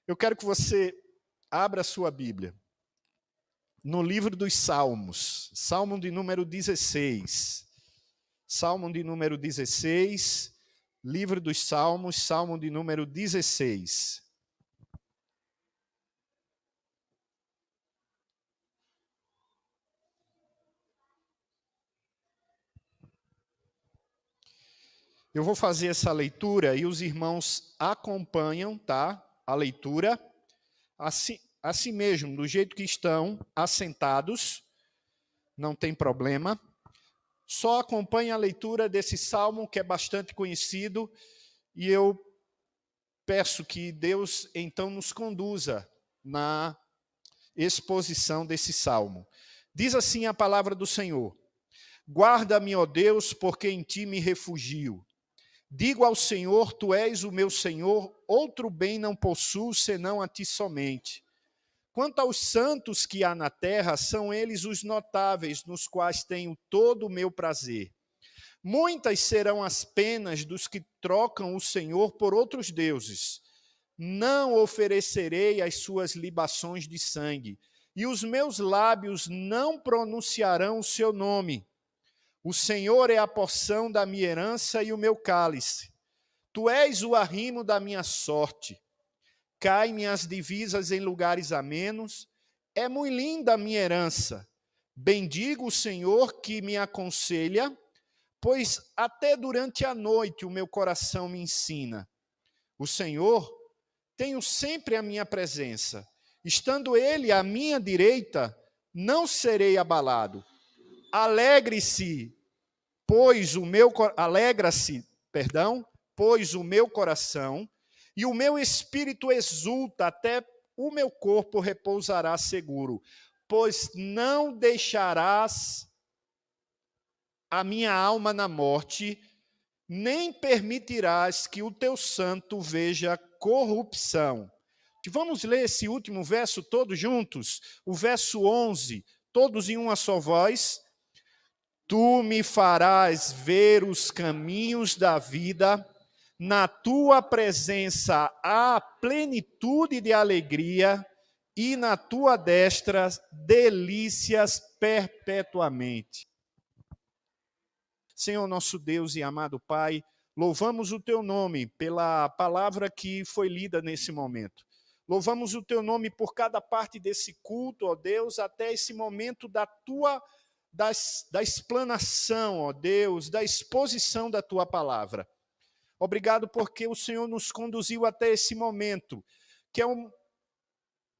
Eu quero que você abra a sua Bíblia no livro dos Salmos, Salmo de número 16. Salmo de número 16, livro dos Salmos, Salmo de número 16. Eu vou fazer essa leitura e os irmãos acompanham, tá? A leitura, assim mesmo, do jeito que estão, assentados, não tem problema. Só acompanhe a leitura desse salmo, que é bastante conhecido, e eu peço que Deus, então, nos conduza na exposição desse salmo. Diz assim a palavra do Senhor: Guarda-me, ó Deus, porque em ti me refugio. Digo ao Senhor, tu és o meu Senhor, outro bem não possuo senão a ti somente. Quanto aos santos que há na terra, são eles os notáveis, nos quais tenho todo o meu prazer. Muitas serão as penas dos que trocam o Senhor por outros deuses. Não oferecerei as suas libações de sangue, e os meus lábios não pronunciarão o seu nome. O Senhor é a porção da minha herança e o meu cálice. Tu és o arrimo da minha sorte. Caem-me as divisas em lugares amenos. É muito linda a minha herança. Bendigo o Senhor que me aconselha, pois até durante a noite o meu coração me ensina. O Senhor, tenho sempre a minha presença. Estando Ele à minha direita, não serei abalado. Alegra-se, pois o meu coração e o meu espírito exulta, até o meu corpo repousará seguro, pois não deixarás a minha alma na morte, nem permitirás que o teu santo veja corrupção. Vamos ler esse último verso todos juntos? O verso 11, todos em uma só voz. Tu me farás ver os caminhos da vida, na tua presença há plenitude de alegria, e na tua destra delícias perpetuamente. Senhor nosso Deus e amado Pai, louvamos o teu nome pela palavra que foi lida nesse momento. Louvamos o teu nome por cada parte desse culto, ó Deus, até esse momento da explanação, ó Deus, da exposição da tua palavra. Obrigado porque o Senhor nos conduziu até esse momento, que é o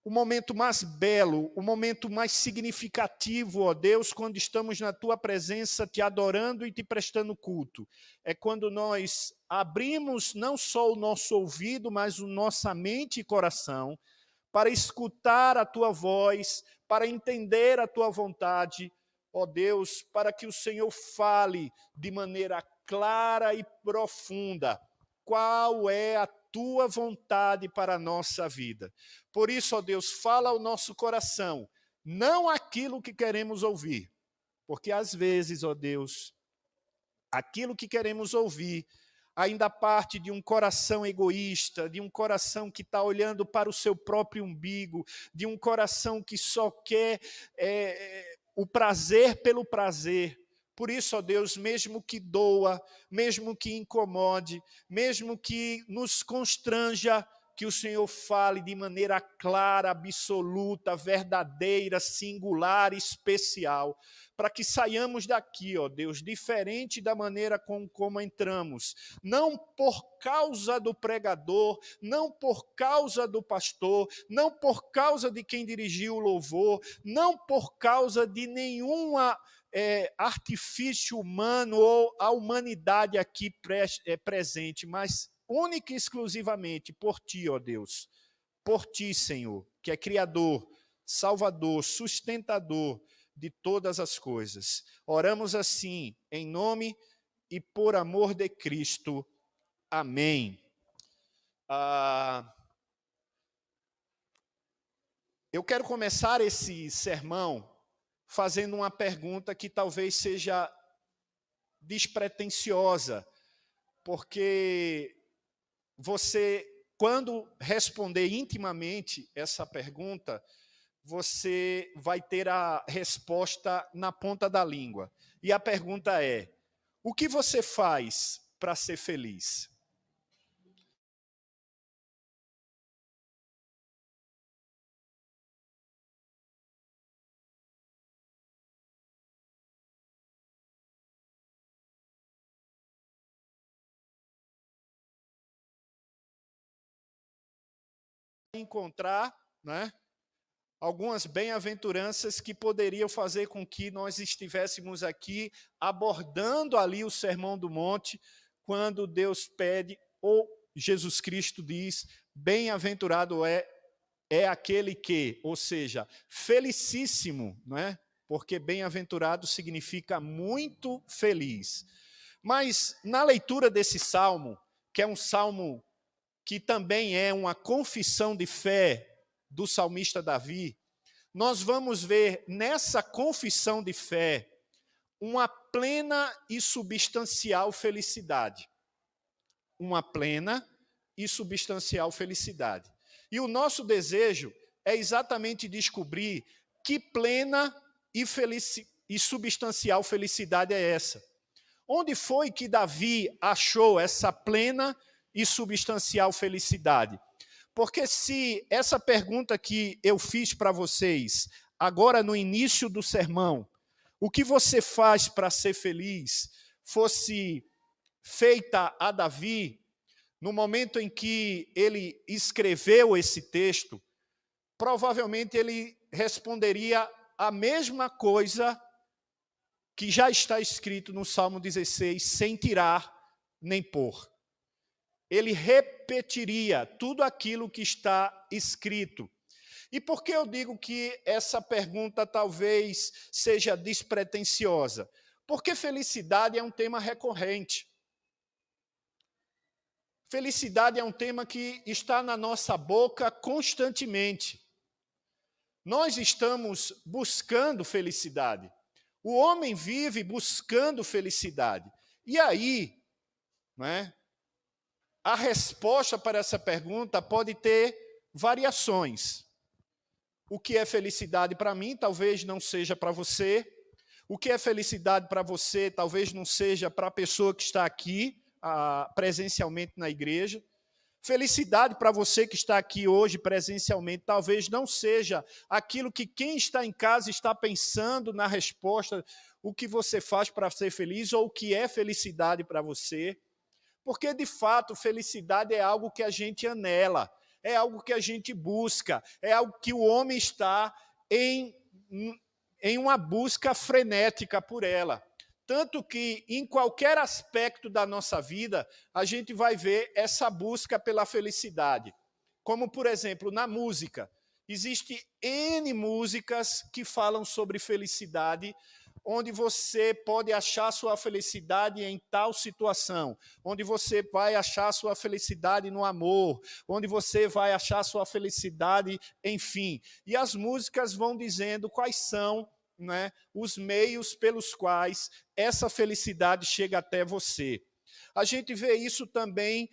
momento mais belo, o momento mais significativo, ó Deus, quando estamos na tua presença, te adorando e te prestando culto. É quando nós abrimos não só o nosso ouvido, mas a nossa mente e coração, para escutar a tua voz, para entender a tua vontade, ó Deus, para que o Senhor fale de maneira clara e profunda qual é a tua vontade para a nossa vida. Por isso, ó Deus, fala ao nosso coração, não aquilo que queremos ouvir, porque às vezes, ó Deus, aquilo que queremos ouvir ainda parte de um coração egoísta, de um coração que está olhando para o seu próprio umbigo, de um coração que só quer o prazer pelo prazer. Por isso, ó Deus, mesmo que doa, mesmo que incomode, mesmo que nos constranja, que o Senhor fale de maneira clara, absoluta, verdadeira, singular, especial, para que saiamos daqui, ó Deus, diferente da maneira como entramos, não por causa do pregador, não por causa do pastor, não por causa de quem dirigiu o louvor, não por causa de nenhuma artifício humano ou a humanidade aqui presente, mas única e exclusivamente por ti, ó Deus, por ti, Senhor, que é Criador, Salvador, sustentador de todas as coisas. Oramos assim, em nome e por amor de Cristo. Amém. Eu quero começar esse sermão fazendo uma pergunta que talvez seja despretensiosa, porque você quando responder intimamente essa pergunta, você vai ter a resposta na ponta da língua. E a pergunta é: o que você faz para ser feliz? Encontrar, né, algumas bem-aventuranças que poderiam fazer com que nós estivéssemos aqui abordando ali o Sermão do Monte, quando Deus pede, ou Jesus Cristo diz: bem-aventurado é aquele que, ou seja, felicíssimo, não é? Porque bem-aventurado significa muito feliz. Mas na leitura desse salmo, que é um salmo que também é uma confissão de fé do salmista Davi, nós vamos ver nessa confissão de fé uma plena e substancial felicidade. Uma plena e substancial felicidade. E o nosso desejo é exatamente descobrir que plena e substancial felicidade é essa. Onde foi que Davi achou essa plena e substancial felicidade? Porque se essa pergunta que eu fiz para vocês, agora no início do sermão, o que você faz para ser feliz, fosse feita a Davi, no momento em que ele escreveu esse texto, provavelmente ele responderia a mesma coisa que já está escrito no Salmo 16, sem tirar nem pôr. Ele repetiria tudo aquilo que está escrito. E por que eu digo que essa pergunta talvez seja despretensiosa? Porque felicidade é um tema recorrente. Felicidade é um tema que está na nossa boca constantemente. Nós estamos buscando felicidade. O homem vive buscando felicidade. E aí, não é? A resposta para essa pergunta pode ter variações. O que é felicidade para mim talvez não seja para você. O que é felicidade para você talvez não seja para a pessoa que está aqui presencialmente na igreja. Felicidade para você que está aqui hoje presencialmente talvez não seja aquilo que quem está em casa está pensando na resposta, o que você faz para ser feliz ou o que é felicidade para você. Porque, de fato, felicidade é algo que a gente anela, é algo que a gente busca, é algo que o homem está em uma busca frenética por ela. Tanto que, em qualquer aspecto da nossa vida, a gente vai ver essa busca pela felicidade. Como, por exemplo, na música. Existem N músicas que falam sobre felicidade, onde você pode achar sua felicidade em tal situação, onde você vai achar sua felicidade no amor, onde você vai achar sua felicidade, enfim. E as músicas vão dizendo quais são, né, os meios pelos quais essa felicidade chega até você. A gente vê isso também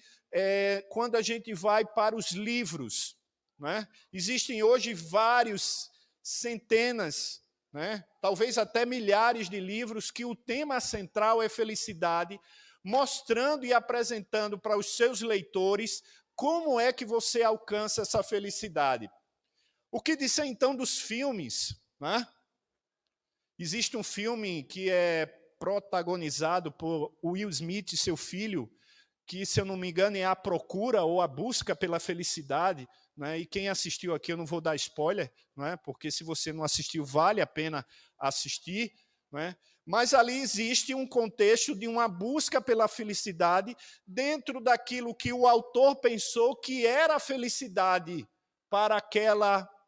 quando a gente vai para os livros. Né? Existem hoje vários, centenas, né, talvez até milhares de livros que o tema central é felicidade, mostrando e apresentando para os seus leitores como é que você alcança essa felicidade. O que dizer então dos filmes? Né? Existe um filme que é protagonizado por Will Smith e seu filho, que, se eu não me engano, é A Procura ou A Busca pela Felicidade. Né? E quem assistiu aqui, eu não vou dar spoiler, né? Porque se você não assistiu, vale a pena assistir. Né? Mas ali existe um contexto de uma busca pela felicidade dentro daquilo que o autor pensou que era a felicidade para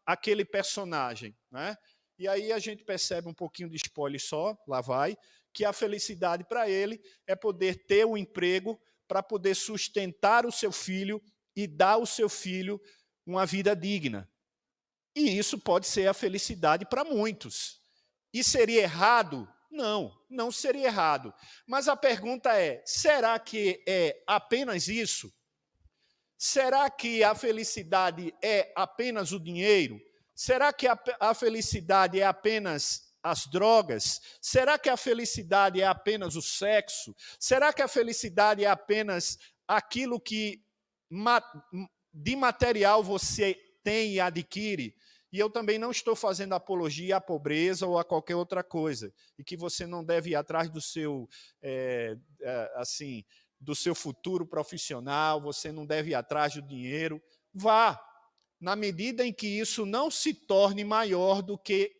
aquele personagem. Né? E aí a gente percebe um pouquinho de spoiler só, lá vai, que a felicidade para ele é poder ter um emprego para poder sustentar o seu filho e dar ao seu filho uma vida digna. E isso pode ser a felicidade para muitos. E seria errado? Não, não seria errado. Mas a pergunta é, será que é apenas isso? Será que a felicidade é apenas o dinheiro? Será que a felicidade é apenas as drogas? Será que a felicidade é apenas o sexo? Será que a felicidade é apenas aquilo que de material você tem e adquire? E eu também não estou fazendo apologia à pobreza ou a qualquer outra coisa, e que você não deve ir atrás do seu, do seu futuro profissional, você não deve ir atrás do dinheiro. Vá, na medida em que isso não se torne maior do que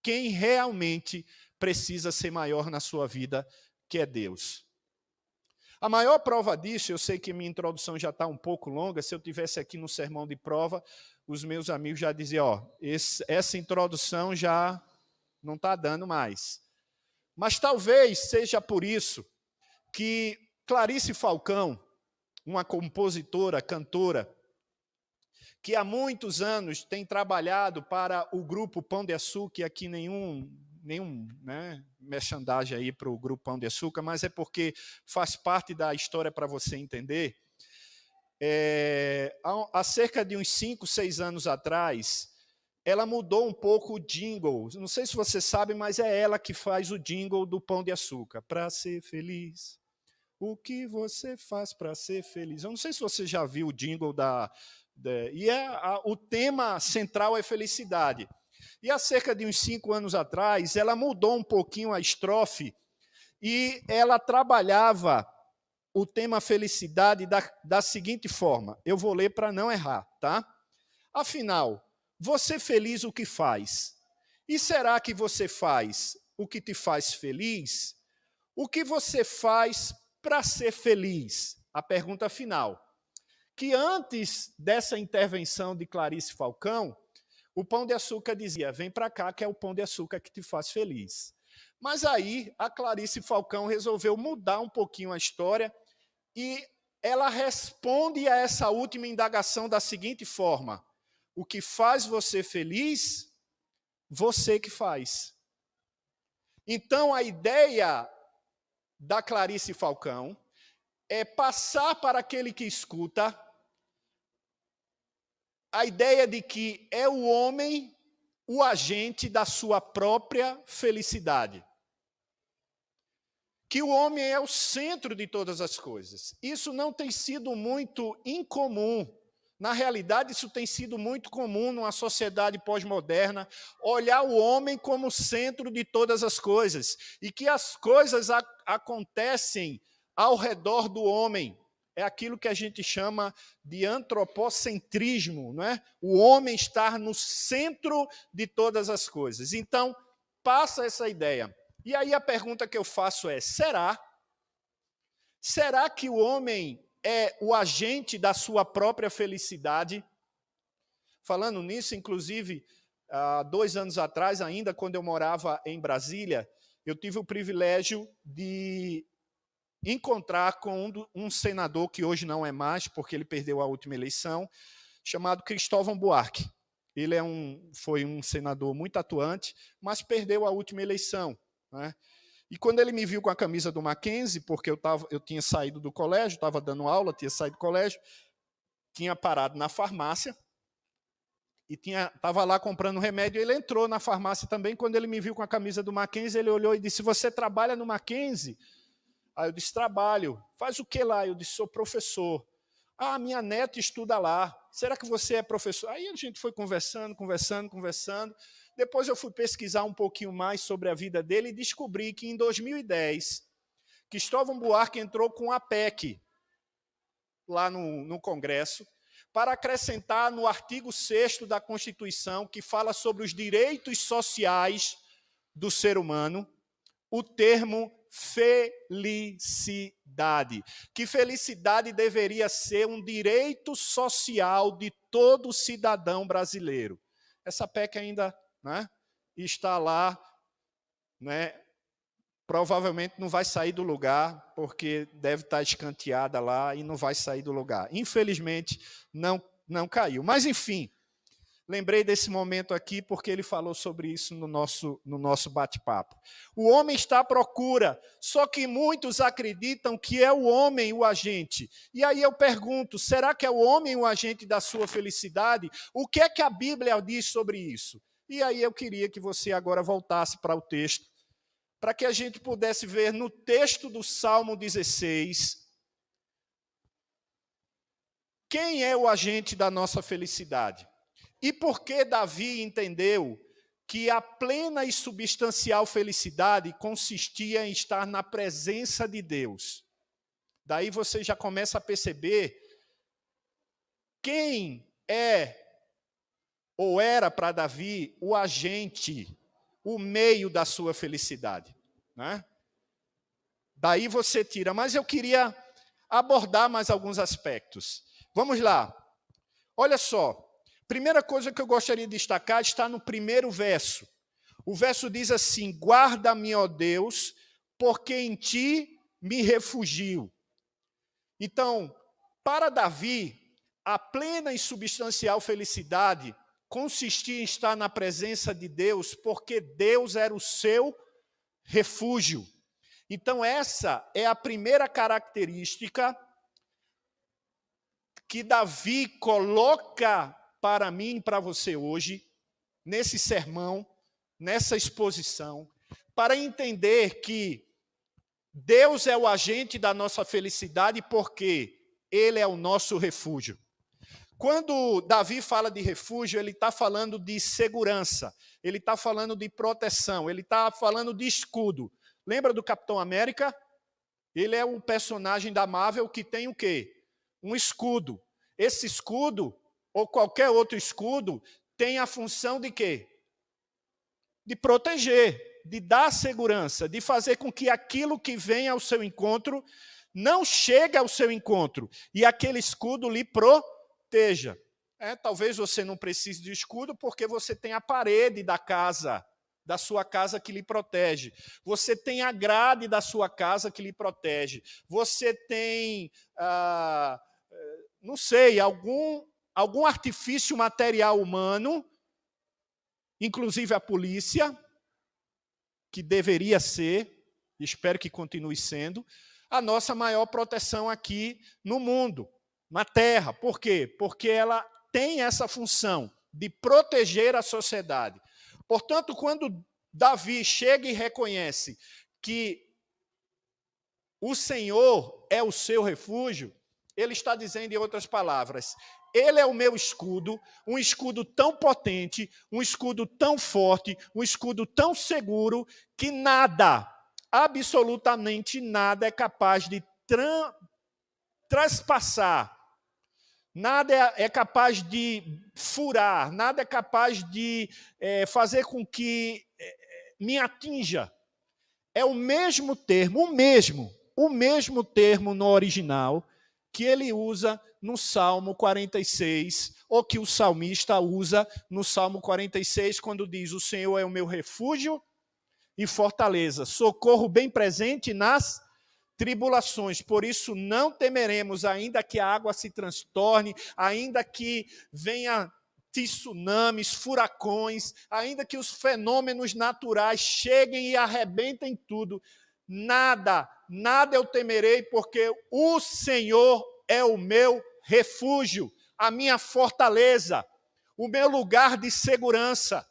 quem realmente precisa ser maior na sua vida, que é Deus. A maior prova disso, eu sei que minha introdução já está um pouco longa, se eu tivesse aqui no sermão de prova, os meus amigos já diziam, essa introdução já não está dando mais. Mas talvez seja por isso que Clarice Falcão, uma compositora, cantora, que há muitos anos tem trabalhado para o grupo Pão de Açúcar, e aqui nenhum merchandising aí para o grupo Pão de Açúcar, mas é porque faz parte da história para você entender. Há cerca de uns 5, 6 anos atrás, ela mudou um pouco o jingle. Não sei se você sabe, mas é ela que faz o jingle do Pão de Açúcar. Para ser feliz, o que você faz para ser feliz? Eu não sei se você já viu o jingle o tema central é felicidade. E há cerca de uns 5 anos atrás, ela mudou um pouquinho a estrofe e ela trabalhava o tema felicidade da seguinte forma. Eu vou ler para não errar, tá? Afinal, você feliz o que faz? E será que você faz o que te faz feliz? O que você faz para ser feliz? A pergunta final. Que antes dessa intervenção de Clarice Falcão, o Pão de Açúcar dizia, vem para cá que é o Pão de Açúcar que te faz feliz. Mas aí a Clarice Falcão resolveu mudar um pouquinho a história e ela responde a essa última indagação da seguinte forma, o que faz você feliz, você que faz. Então a ideia da Clarice Falcão é passar para aquele que escuta a ideia de que é o homem o agente da sua própria felicidade. Que o homem é o centro de todas as coisas. Isso não tem sido muito incomum. Na realidade, isso tem sido muito comum numa sociedade pós-moderna, olhar o homem como centro de todas as coisas, e que as coisas acontecem ao redor do homem. É aquilo que a gente chama de antropocentrismo, não é? O homem estar no centro de todas as coisas. Então, passa essa ideia. E aí a pergunta que eu faço é, será que o homem é o agente da sua própria felicidade? Falando nisso, inclusive, há 2 anos atrás, ainda quando eu morava em Brasília, eu tive o privilégio de encontrar com um senador, que hoje não é mais, porque ele perdeu a última eleição, chamado Cristóvão Buarque. Ele foi um senador muito atuante, mas perdeu a última eleição, né? E quando ele me viu com a camisa do Mackenzie, porque eu tinha saído do colégio, estava dando aula, tinha saído do colégio, tinha parado na farmácia, e estava lá comprando remédio, ele entrou na farmácia também, quando ele me viu com a camisa do Mackenzie, ele olhou e disse, você trabalha no Mackenzie? Aí eu disse, trabalho. Faz o que lá? Eu disse, sou professor. Ah, minha neta estuda lá. Será que você é professor? Aí a gente foi conversando. Depois eu fui pesquisar um pouquinho mais sobre a vida dele e descobri que em 2010, Cristóvão Buarque entrou com a PEC lá no Congresso para acrescentar no artigo 6º da Constituição, que fala sobre os direitos sociais do ser humano, o termo felicidade. Que felicidade deveria ser um direito social de todo cidadão brasileiro. Essa PEC ainda, né, está lá, né, provavelmente não vai sair do lugar, porque deve estar escanteada lá e não vai sair do lugar. Infelizmente, não caiu. Mas, enfim, Lembrei desse momento aqui porque ele falou sobre isso no nosso bate-papo. O homem está à procura, só que muitos acreditam que é o homem o agente. E aí eu pergunto, será que é o homem o agente da sua felicidade? O que é que a Bíblia diz sobre isso? E aí eu queria que você agora voltasse para o texto, para que a gente pudesse ver no texto do Salmo 16, quem é o agente da nossa felicidade. E por que Davi entendeu que a plena e substancial felicidade consistia em estar na presença de Deus? Daí você já começa a perceber quem é ou era para Davi o agente, o meio da sua felicidade, né? Daí você tira, mas eu queria abordar mais alguns aspectos. Vamos lá. Olha só. Primeira coisa que eu gostaria de destacar está no primeiro verso. O verso diz assim: guarda-me, ó Deus, porque em ti me refugio. Então, para Davi, a plena e substancial felicidade consistia em estar na presença de Deus, porque Deus era o seu refúgio. Então, essa é a primeira característica que Davi coloca para mim e para você hoje, nesse sermão, nessa exposição, para entender que Deus é o agente da nossa felicidade porque Ele é o nosso refúgio. Quando Davi fala de refúgio, ele está falando de segurança, ele está falando de proteção, ele está falando de escudo. Lembra do Capitão América? Ele é um personagem da Marvel que tem o quê? Um escudo. Esse escudo, ou qualquer outro escudo, tem a função de quê? De proteger, de dar segurança, de fazer com que aquilo que vem ao seu encontro não chegue ao seu encontro e aquele escudo lhe proteja. Talvez você não precise de escudo porque você tem a parede da casa, da sua casa que lhe protege. Você tem a grade da sua casa que lhe protege. Você tem, não sei, algum artifício material humano, inclusive a polícia, que deveria ser, espero que continue sendo, a nossa maior proteção aqui no mundo, na Terra. Por quê? Porque ela tem essa função de proteger a sociedade. Portanto, quando Davi chega e reconhece que o Senhor é o seu refúgio, ele está dizendo, em outras palavras, Ele é o meu escudo, um escudo tão potente, um escudo tão forte, um escudo tão seguro, que nada, absolutamente nada é capaz de traspassar, nada é capaz de furar, nada é capaz de fazer com que me atinja. É o mesmo termo, o mesmo termo no original que ele usa no Salmo 46, ou que o salmista usa no Salmo 46, quando diz: o Senhor é o meu refúgio e fortaleza, socorro bem presente nas tribulações. Por isso não temeremos, ainda que a água se transtorne, ainda que venha tsunamis, furacões, ainda que os fenômenos naturais cheguem e arrebentem tudo. Nada eu temerei, porque o Senhor é o meu refúgio, a minha fortaleza, o meu lugar de segurança.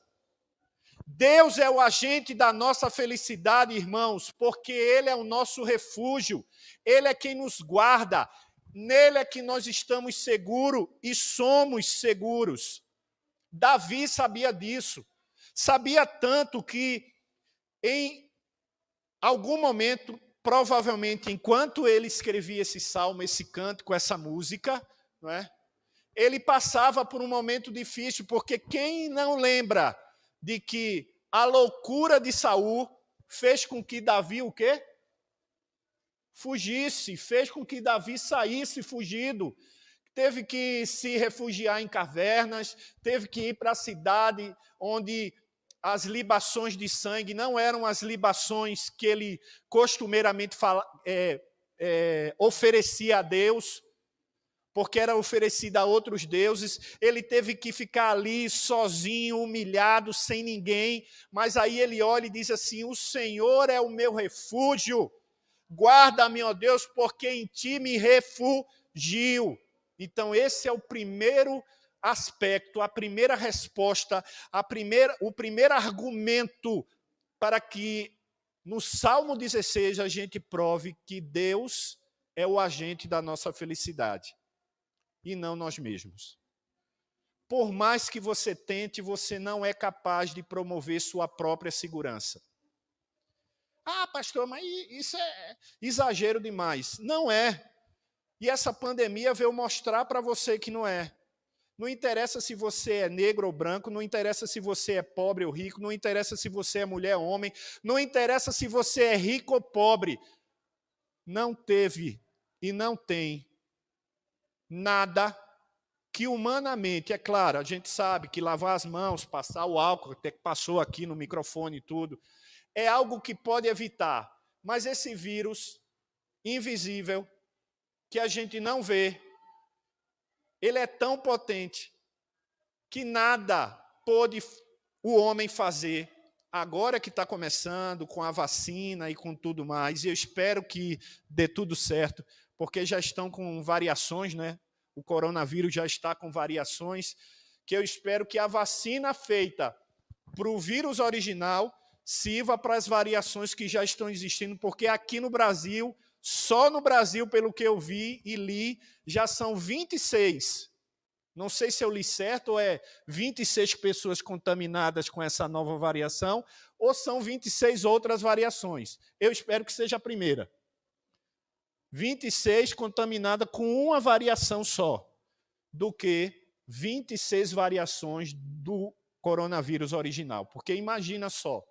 Deus é o agente da nossa felicidade, irmãos, porque Ele é o nosso refúgio, Ele é quem nos guarda, nele é que nós estamos seguros e somos seguros. Davi sabia disso, sabia tanto que em algum momento, provavelmente enquanto ele escrevia esse salmo, esse cântico, essa música, não é? Ele passava por um momento difícil, porque quem não lembra de que a loucura de Saul fez com que Davi o quê? Fugisse, fez com que Davi saísse fugido. Teve que se refugiar em cavernas, teve que ir para a cidade onde as libações de sangue não eram as libações que ele costumeiramente oferecia a Deus, porque era oferecida a outros deuses, ele teve que ficar ali sozinho, humilhado, sem ninguém, mas aí ele olha e diz assim: o Senhor é o meu refúgio, guarda-me, ó Deus, porque em ti me refugio. Então esse é o primeiro aspecto, a primeira resposta, o primeiro argumento para que no Salmo 16 a gente prove que Deus é o agente da nossa felicidade e não nós mesmos. Por mais que você tente, você não é capaz de promover sua própria segurança. Ah, pastor, mas isso é exagero demais. Não é. E essa pandemia veio mostrar para você que não é. Não interessa se você é negro ou branco, não interessa se você é pobre ou rico, não interessa se você é mulher ou homem, não interessa se você é rico ou pobre. Não teve e não tem nada que humanamente, é claro, a gente sabe que lavar as mãos, passar o álcool, até que passou aqui no microfone e tudo, é algo que pode evitar. Mas esse vírus invisível, que a gente não vê, ele é tão potente que nada pôde o homem fazer, agora que está começando, com a vacina e com tudo mais, e eu espero que dê tudo certo, porque já estão com variações, né? O coronavírus já está com variações, que eu espero que a vacina feita para o vírus original sirva para as variações que já estão existindo, porque aqui no Brasil, só no Brasil, pelo que eu vi e li, já são 26. Não sei se eu li certo, ou é 26 pessoas contaminadas com essa nova variação, ou são 26 outras variações. Eu espero que seja a primeira. 26 contaminadas com uma variação só, do que 26 variações do coronavírus original. Porque imagina só.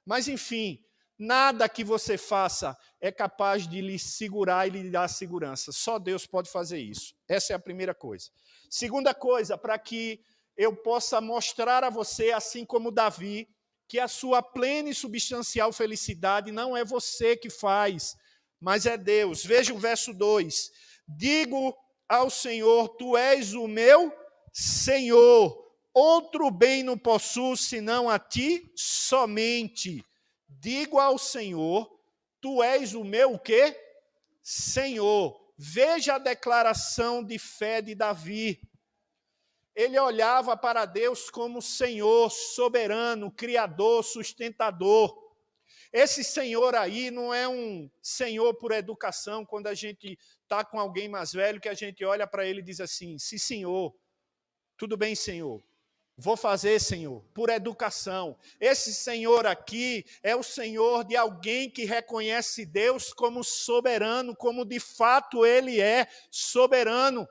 Mas, enfim, nada que você faça é capaz de lhe segurar e lhe dar segurança. Só Deus pode fazer isso. Essa é a primeira coisa. Segunda coisa, para que eu possa mostrar a você, assim como Davi, que a sua plena e substancial felicidade não é você que faz, mas é Deus. Veja o verso 2. Digo ao Senhor, tu és o meu Senhor. Outro bem não possuo, senão a ti somente. Digo ao Senhor, tu és o meu o quê? Senhor. Veja a declaração de fé de Davi. Ele olhava para Deus como Senhor, soberano, criador, sustentador. Esse Senhor aí não é um Senhor por educação, quando a gente está com alguém mais velho, que a gente olha para ele e diz assim: sim, Senhor, tudo bem, Senhor. Vou fazer, Senhor, por educação. Esse Senhor aqui é o Senhor de alguém que reconhece Deus como soberano, como de fato Ele é soberano.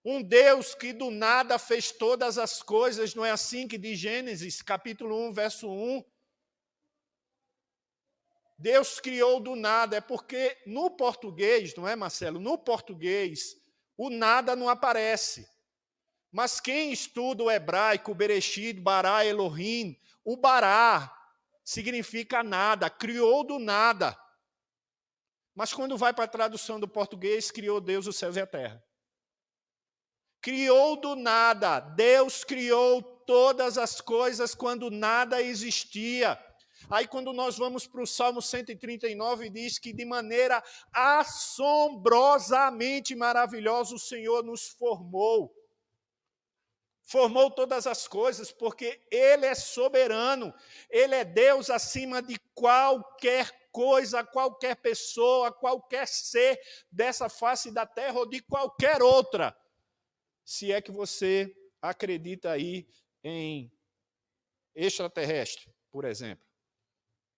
Um Deus que do nada fez todas as coisas, não é assim que diz Gênesis, capítulo 1, verso 1? Deus criou do nada, é porque no português, não é, Marcelo? No português, o nada não aparece. Mas quem estuda o hebraico, o Bereshit, Bará, Elohim, o Bará significa nada, criou do nada. Mas quando vai para a tradução do português, criou Deus os céus e a terra. Criou do nada, Deus criou todas as coisas quando nada existia. Aí quando nós vamos para o Salmo 139, diz que de maneira assombrosamente maravilhosa o Senhor nos formou. Formou todas as coisas, porque Ele é soberano, Ele é Deus acima de qualquer coisa, qualquer pessoa, qualquer ser dessa face da terra ou de qualquer outra. Se é que você acredita aí em extraterrestre, por exemplo.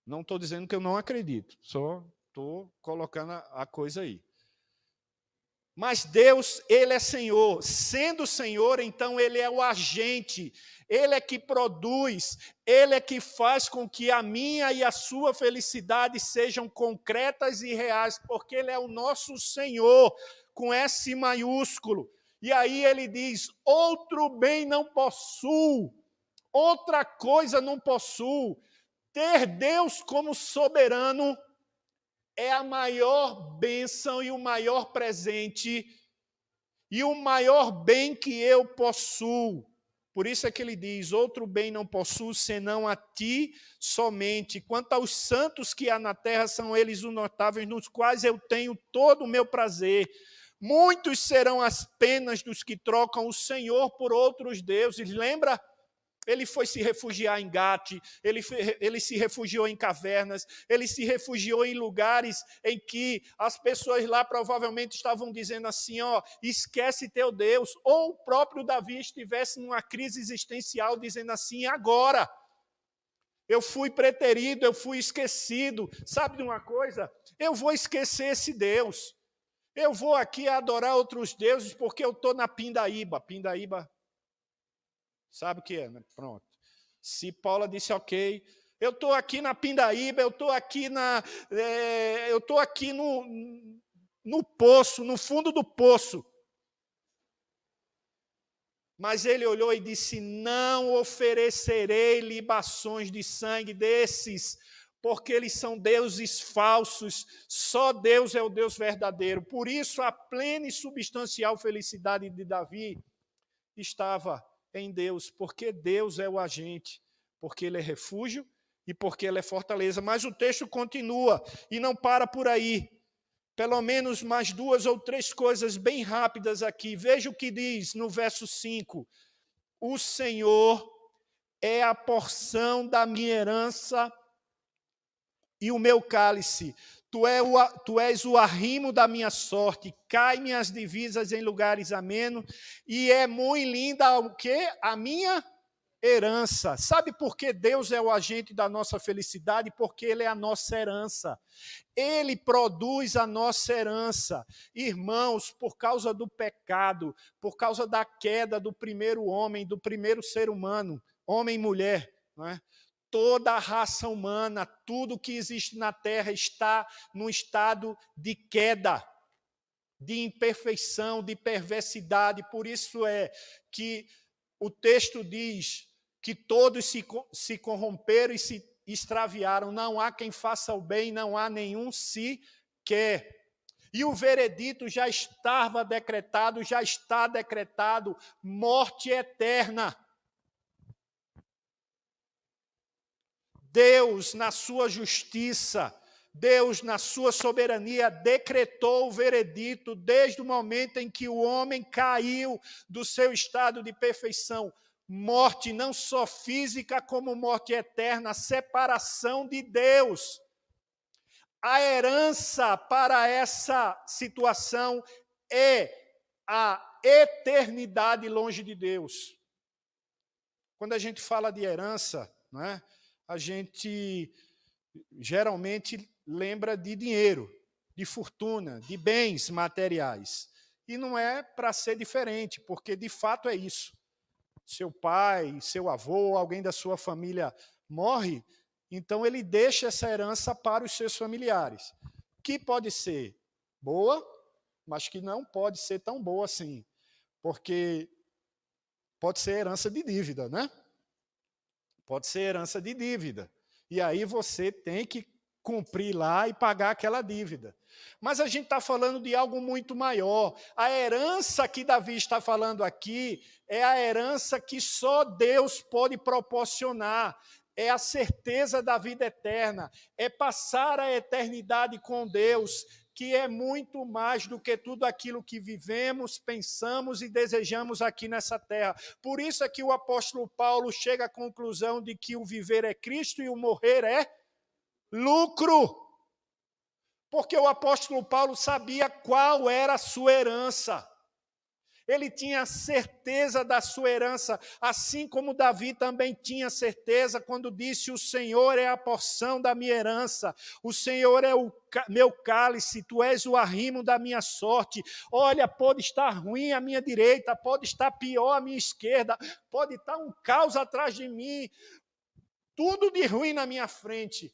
Não estou dizendo que eu não acredito, só estou colocando a coisa aí. Mas Deus, Ele é Senhor. Sendo Senhor, então Ele é o agente. Ele é que produz. Ele é que faz com que a minha e a sua felicidade sejam concretas e reais, porque Ele é o nosso Senhor, com S maiúsculo. E aí Ele diz, outro bem não possuo, outra coisa não possuo. Ter Deus como soberano é a maior bênção e o maior presente e o maior bem que eu possuo. Por isso é que ele diz, outro bem não possuo, senão a ti somente. Quanto aos santos que há na terra, são eles os notáveis, nos quais eu tenho todo o meu prazer. Muitos serão as penas dos que trocam o Senhor por outros deuses. Lembra? Ele foi se refugiar em Gate, ele se refugiou em cavernas, ele se refugiou em lugares em que as pessoas lá provavelmente estavam dizendo assim, ó, esquece teu Deus. Ou o próprio Davi estivesse numa crise existencial dizendo assim, agora, eu fui preterido, eu fui esquecido. Sabe de uma coisa? Eu vou esquecer esse Deus. Eu vou aqui adorar outros deuses porque eu estou na pindaíba. Pindaíba, sabe o que é, né? Pronto. Se Paula disse ok, eu estou aqui na pindaíba, eu estou aqui no poço, no fundo do poço. Mas ele olhou e disse, não oferecerei libações de sangue desses, porque eles são deuses falsos, só Deus é o Deus verdadeiro. Por isso, a plena e substancial felicidade de Davi estava em Deus, porque Deus é o agente, porque ele é refúgio e porque ele é fortaleza. Mas o texto continua e não para por aí. Pelo menos mais 2 ou 3 coisas bem rápidas aqui. Veja o que diz no verso 5. O Senhor é a porção da minha herança e o meu cálice. Tu és o arrimo da minha sorte, cai-me as divisas em lugares amenos, e é muito linda o quê? A minha herança. Sabe por que Deus é o agente da nossa felicidade? Porque Ele é a nossa herança. Ele produz a nossa herança. Irmãos, por causa do pecado, por causa da queda do primeiro homem, do primeiro ser humano, homem e mulher, não é? Toda a raça humana, tudo que existe na terra está num estado de queda, de imperfeição, de perversidade. Por isso é que o texto diz que todos se corromperam e se extraviaram. Não há quem faça o bem, não há nenhum sequer. E o veredito já estava decretado, já está decretado, morte eterna. Deus, na sua justiça, Deus, na sua soberania, decretou o veredito desde o momento em que o homem caiu do seu estado de perfeição. Morte não só física, como morte eterna, separação de Deus. A herança para essa situação é a eternidade longe de Deus. Quando a gente fala de herança, não é? A gente geralmente lembra de dinheiro, de fortuna, de bens materiais. E não é para ser diferente, porque de fato é isso. Seu pai, seu avô, alguém da sua família morre, então ele deixa essa herança para os seus familiares, que pode ser boa, mas que não pode ser tão boa assim, porque pode ser herança de dívida, né? Pode ser herança de dívida. E aí você tem que cumprir lá e pagar aquela dívida. Mas a gente está falando de algo muito maior. A herança que Davi está falando aqui é a herança que só Deus pode proporcionar. É a certeza da vida eterna. É passar a eternidade com Deus, que é muito mais do que tudo aquilo que vivemos, pensamos e desejamos aqui nessa terra. Por isso é que o apóstolo Paulo chega à conclusão de que o viver é Cristo e o morrer é lucro. Porque o apóstolo Paulo sabia qual era a sua herança. Ele tinha certeza da sua herança, assim como Davi também tinha certeza quando disse, o Senhor é a porção da minha herança, o Senhor é o meu cálice, tu és o arrimo da minha sorte. Olha, pode estar ruim à minha direita, pode estar pior à minha esquerda, pode estar um caos atrás de mim, tudo de ruim na minha frente,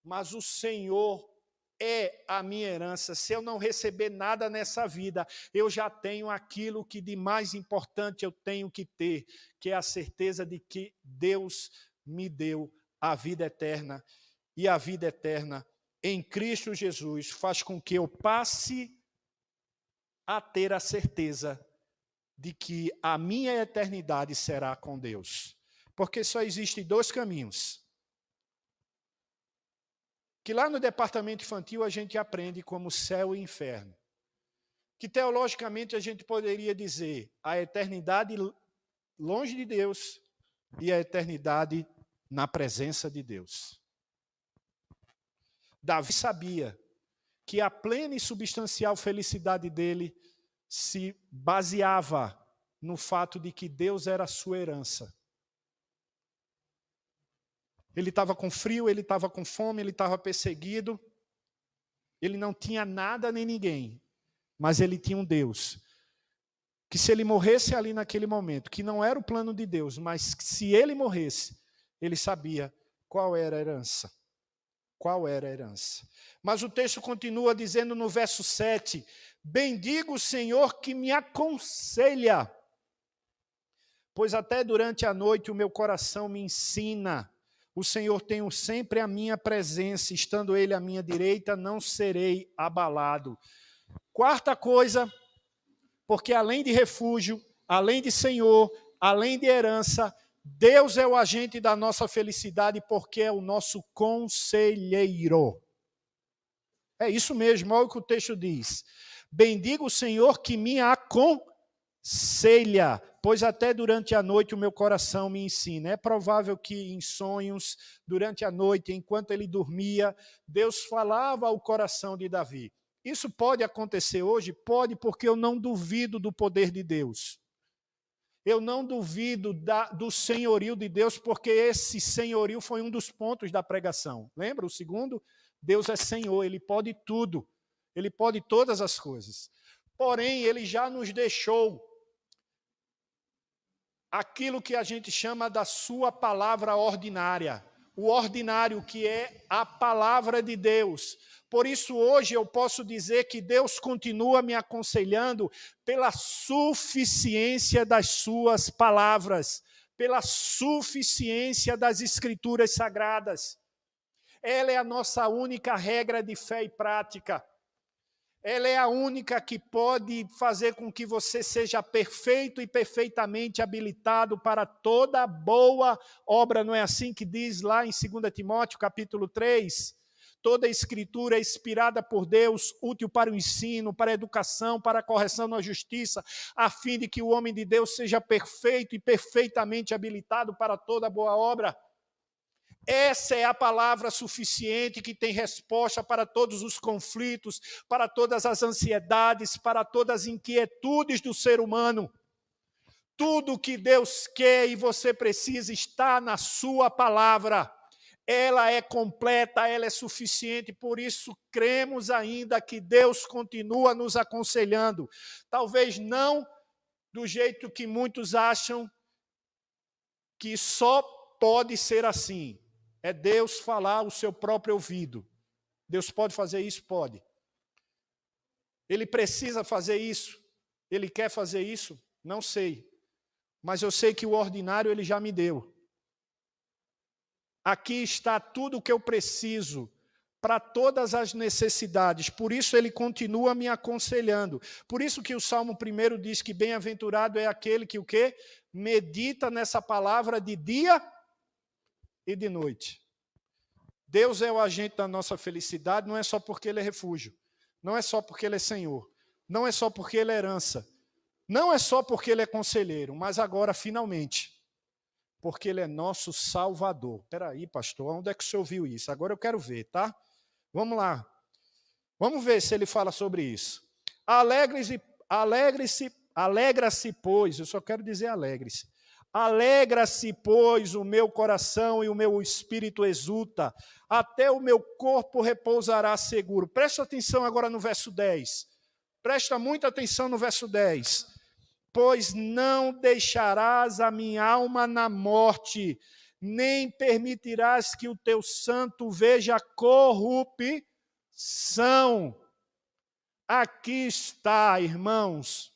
mas o Senhor é a minha herança. Se eu não receber nada nessa vida, eu já tenho aquilo que de mais importante eu tenho que ter, que é a certeza de que Deus me deu a vida eterna, e a vida eterna em Cristo Jesus faz com que eu passe a ter a certeza de que a minha eternidade será com Deus. Porque só existem dois caminhos. Que lá no departamento infantil a gente aprende como céu e inferno. Que teologicamente a gente poderia dizer a eternidade longe de Deus e a eternidade na presença de Deus. Davi sabia que a plena e substancial felicidade dele se baseava no fato de que Deus era a sua herança. Ele estava com frio, ele estava com fome, ele estava perseguido, ele não tinha nada nem ninguém, mas ele tinha um Deus, que se ele morresse ali naquele momento, que não era o plano de Deus, mas se ele morresse, ele sabia qual era a herança. Qual era a herança? Mas o texto continua dizendo no verso 7, bendigo o Senhor que me aconselha, pois até durante a noite o meu coração me ensina. O Senhor tem sempre a minha presença, estando Ele à minha direita, não serei abalado. Quarta coisa, porque além de refúgio, além de Senhor, além de herança, Deus é o agente da nossa felicidade porque é o nosso conselheiro. É isso mesmo, olha o que o texto diz. Bendiga o Senhor que me aconselha, pois até durante a noite o meu coração me ensina. É provável que em sonhos, durante a noite, enquanto ele dormia, Deus falava ao coração de Davi. Isso pode acontecer hoje? Pode, porque eu não duvido do poder de Deus. Eu não duvido do senhorio de Deus, porque esse senhorio foi um dos pontos da pregação. Lembra o segundo? Deus é Senhor, Ele pode tudo. Ele pode todas as coisas. Porém, Ele já nos deixou aquilo que a gente chama da sua palavra ordinária. O ordinário que é a palavra de Deus. Por isso, hoje eu posso dizer que Deus continua me aconselhando pela suficiência das suas palavras, pela suficiência das Escrituras Sagradas. Ela é a nossa única regra de fé e prática. Ela é a única que pode fazer com que você seja perfeito e perfeitamente habilitado para toda boa obra. Não é assim que diz lá em 2 Timóteo, capítulo 3? Toda a escritura é inspirada por Deus, útil para o ensino, para a educação, para a correção na justiça, a fim de que o homem de Deus seja perfeito e perfeitamente habilitado para toda boa obra. Essa é a palavra suficiente que tem resposta para todos os conflitos, para todas as ansiedades, para todas as inquietudes do ser humano. Tudo que Deus quer e você precisa está na sua palavra. Ela é completa, ela é suficiente, por isso cremos ainda que Deus continua nos aconselhando. Talvez não do jeito que muitos acham que só pode ser assim. É Deus falar ao seu próprio ouvido. Deus pode fazer isso? Pode. Ele precisa fazer isso? Ele quer fazer isso? Não sei. Mas eu sei que o ordinário Ele já me deu. Aqui está tudo o que eu preciso para todas as necessidades. Por isso Ele continua me aconselhando. Por isso que o Salmo 1 diz que bem-aventurado é aquele que o quê? Medita nessa palavra de dia e de noite. Deus é o agente da nossa felicidade, não é só porque Ele é refúgio, não é só porque Ele é Senhor, não é só porque Ele é herança, não é só porque Ele é conselheiro, mas agora, finalmente, porque Ele é nosso Salvador. Espera aí, pastor, onde é que o senhor viu isso? Agora eu quero ver, tá? Vamos lá. Vamos ver se ele fala sobre isso. Alegra-se, pois, eu só quero dizer alegre-se. Alegra-se, pois, o meu coração e o meu espírito exulta, até o meu corpo repousará seguro. Presta atenção agora no verso 10. Presta muita atenção no verso 10. Pois não deixarás a minha alma na morte, nem permitirás que o teu santo veja corrupção. Aqui está, irmãos,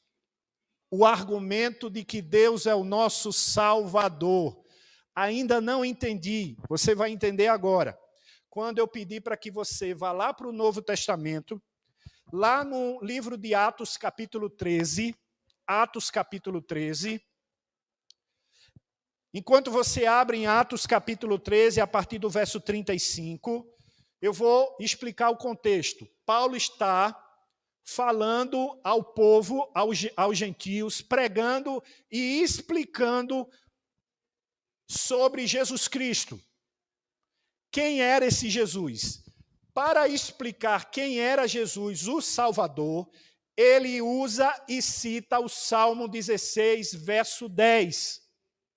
o argumento de que Deus é o nosso Salvador. Ainda não entendi, você vai entender agora. quando eu pedi para que você vá lá para o Novo Testamento, lá no livro de Atos, capítulo 13, Atos, capítulo 13. Enquanto você abre em Atos, capítulo 13, a partir do verso 35, eu vou explicar o contexto. Paulo está falando ao povo, aos gentios, pregando e explicando sobre Jesus Cristo. Quem era esse Jesus? Para explicar quem era Jesus, o Salvador, ele usa e cita o Salmo 16, verso 10.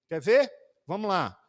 Quer ver? Vamos lá.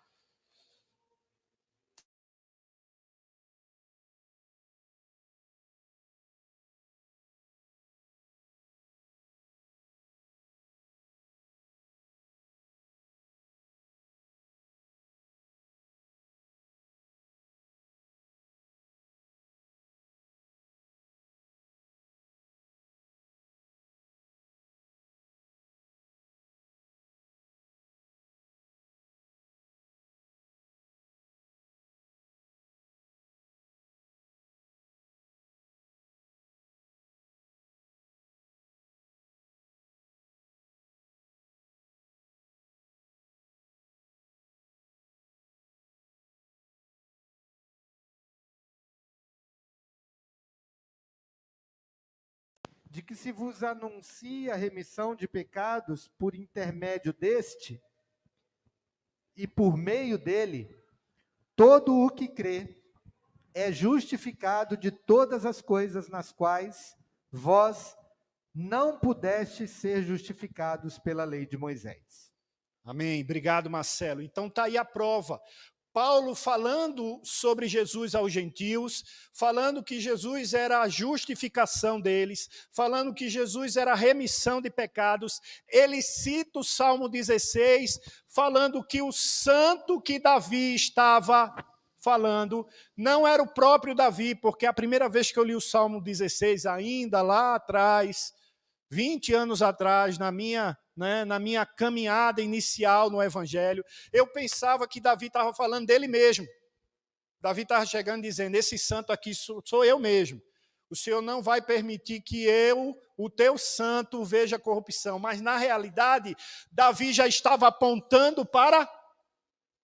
De que se vos anuncia a remissão de pecados por intermédio deste, e por meio dele, todo o que crê é justificado de todas as coisas nas quais vós não pudestes ser justificados pela lei de Moisés. Amém. Obrigado, Marcelo. Então está aí a prova. Paulo falando sobre Jesus aos gentios, falando que Jesus era a justificação deles, falando que Jesus era a remissão de pecados. Ele cita o Salmo 16, falando que o santo que Davi estava falando não era o próprio Davi, porque a primeira vez que eu li o Salmo 16, ainda lá atrás, 20 anos atrás, na minha caminhada inicial no Evangelho, eu pensava que Davi estava falando dele mesmo. Davi estava chegando dizendo, esse santo aqui sou eu mesmo. O Senhor não vai permitir que o teu santo, veja corrupção. Mas, na realidade, Davi já estava apontando para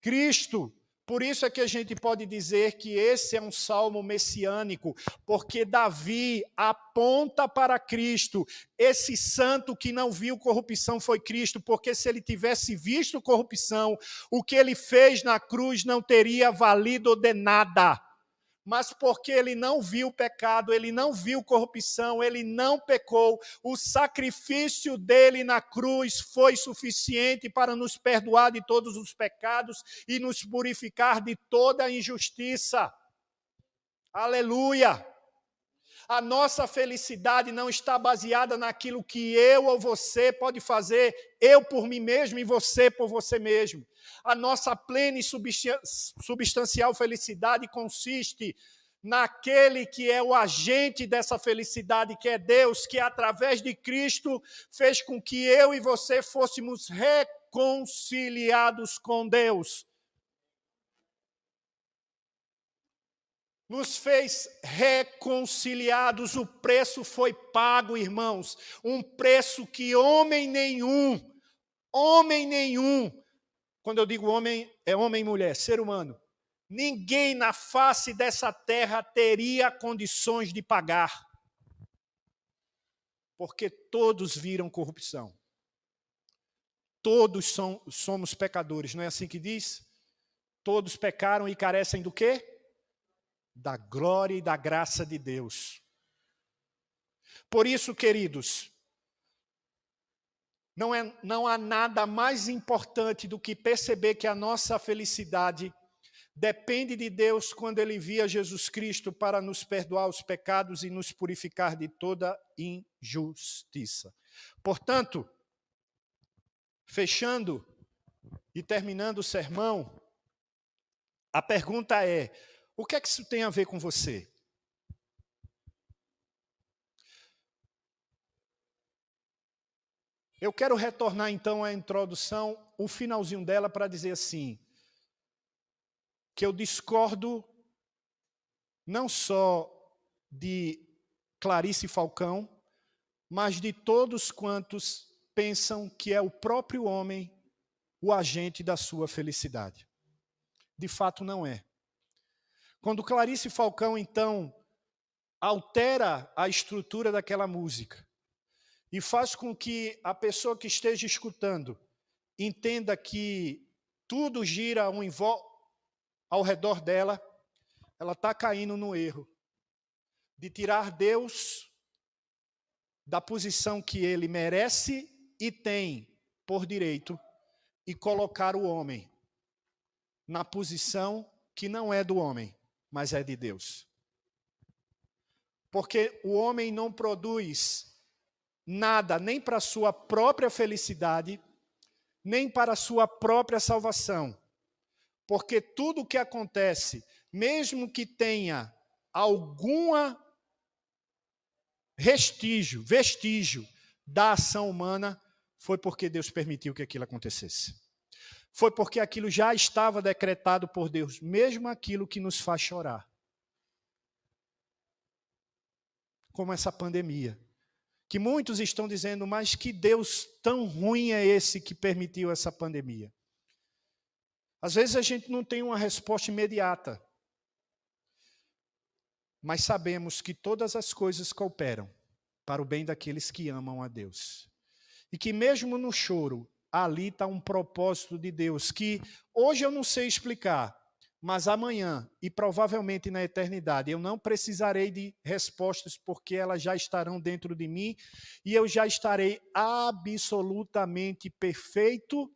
Cristo. Por isso é que a gente pode dizer que esse é um salmo messiânico, porque Davi aponta para Cristo. Esse santo que não viu corrupção foi Cristo, porque se ele tivesse visto corrupção, o que ele fez na cruz não teria valido de nada. Mas porque ele não viu pecado, ele não viu corrupção, ele não pecou, o sacrifício dele na cruz foi suficiente para nos perdoar de todos os pecados e nos purificar de toda a injustiça. Aleluia! A nossa felicidade não está baseada naquilo que eu ou você pode fazer, eu por mim mesmo e você por você mesmo. A nossa plena e substancial felicidade consiste naquele que é o agente dessa felicidade, que é Deus, que através de Cristo fez com que eu e você fôssemos reconciliados com Deus. Nos fez reconciliados, o preço foi pago, irmãos, um preço que homem nenhum, quando eu digo homem, é homem e mulher, ser humano, ninguém na face dessa terra teria condições de pagar, porque todos viram corrupção, todos somos pecadores, não é assim que diz? Todos pecaram e carecem do quê? Da glória e da graça de Deus. Por isso, queridos, não há nada mais importante do que perceber que a nossa felicidade depende de Deus quando Ele envia Jesus Cristo para nos perdoar os pecados e nos purificar de toda injustiça. Portanto, fechando e terminando o sermão, a pergunta é: o que é que isso tem a ver com você? Eu quero retornar então à introdução, o finalzinho dela, para dizer assim, que eu discordo não só de Clarice Falcão, mas de todos quantos pensam que é o próprio homem o agente da sua felicidade. De fato, não é. Quando Clarice Falcão, então, altera a estrutura daquela música e faz com que a pessoa que esteja escutando entenda que tudo gira ao redor dela, ela está caindo no erro de tirar Deus da posição que ele merece e tem por direito e colocar o homem na posição que não é do homem, mas é de Deus. Porque o homem não produz nada nem para a sua própria felicidade, nem para a sua própria salvação. Porque tudo o que acontece, mesmo que tenha alguma vestígio da ação humana, foi porque Deus permitiu que aquilo acontecesse. Foi porque aquilo já estava decretado por Deus, mesmo aquilo que nos faz chorar. Como essa pandemia. Que muitos estão dizendo, mas que Deus tão ruim é esse que permitiu essa pandemia? Às vezes a gente não tem uma resposta imediata. Mas sabemos que todas as coisas cooperam para o bem daqueles que amam a Deus. E que mesmo no choro, ali está um propósito de Deus, que hoje eu não sei explicar, mas amanhã e provavelmente na eternidade eu não precisarei de respostas, porque elas já estarão dentro de mim e eu já estarei absolutamente perfeito,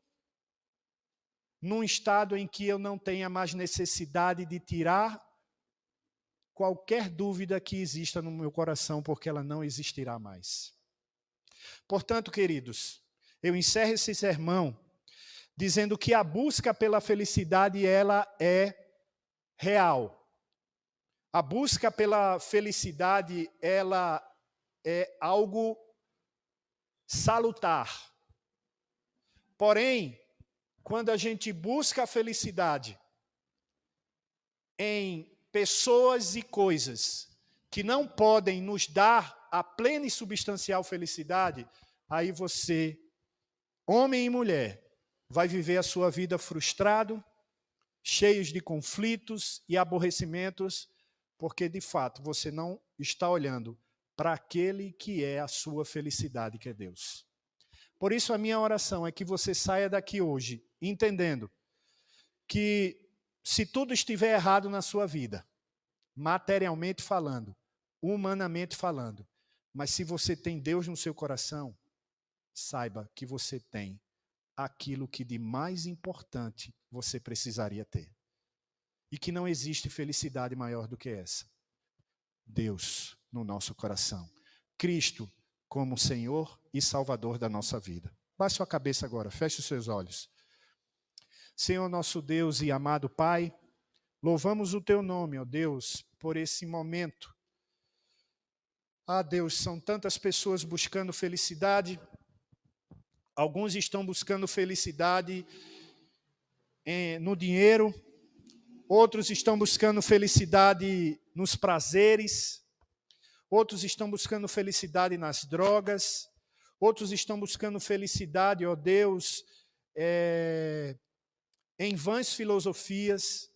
num estado em que eu não tenha mais necessidade de tirar qualquer dúvida que exista no meu coração, porque ela não existirá mais. Portanto, queridos, eu encerro esse sermão dizendo que a busca pela felicidade, ela é real. A busca pela felicidade, ela é algo salutar. Porém, quando a gente busca a felicidade em pessoas e coisas que não podem nos dar a plena e substancial felicidade, aí você, homem e mulher, vai viver a sua vida frustrado, cheios de conflitos e aborrecimentos, porque de fato você não está olhando para aquele que é a sua felicidade, que é Deus. Por isso a minha oração é que você saia daqui hoje entendendo que se tudo estiver errado na sua vida, materialmente falando, humanamente falando, mas se você tem Deus no seu coração, saiba que você tem aquilo que de mais importante você precisaria ter. E que não existe felicidade maior do que essa. Deus no nosso coração. Cristo como Senhor e Salvador da nossa vida. Baixe sua cabeça agora, feche os seus olhos. Senhor nosso Deus e amado Pai, louvamos o Teu nome, ó Deus, por esse momento. Ah, Deus, são tantas pessoas buscando felicidade. Alguns estão buscando felicidade no dinheiro. Outros estão buscando felicidade nos prazeres. Outros estão buscando felicidade nas drogas. Outros estão buscando felicidade, ó Deus, em vãs filosofias.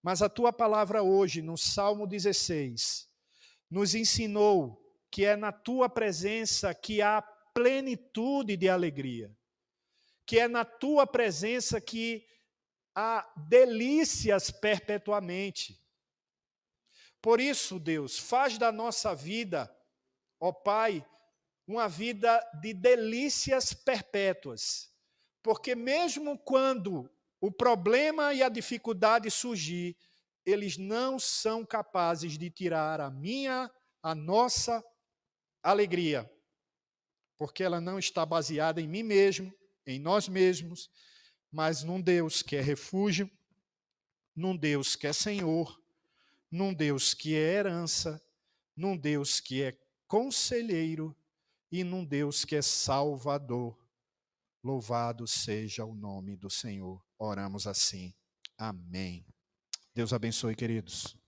Mas a Tua palavra hoje, no Salmo 16, nos ensinou que é na Tua presença que há plenitude de alegria. Que é na Tua presença que há delícias perpetuamente. Por isso, Deus, faz da nossa vida, ó Pai, uma vida de delícias perpétuas. Porque mesmo quando o problema e a dificuldade surgir, eles não são capazes de tirar a nossa alegria. Porque ela não está baseada em mim mesmo, em nós mesmos, mas num Deus que é refúgio, num Deus que é Senhor, num Deus que é herança, num Deus que é conselheiro e num Deus que é Salvador. Louvado seja o nome do Senhor. Oramos assim. Amém. Deus abençoe, queridos.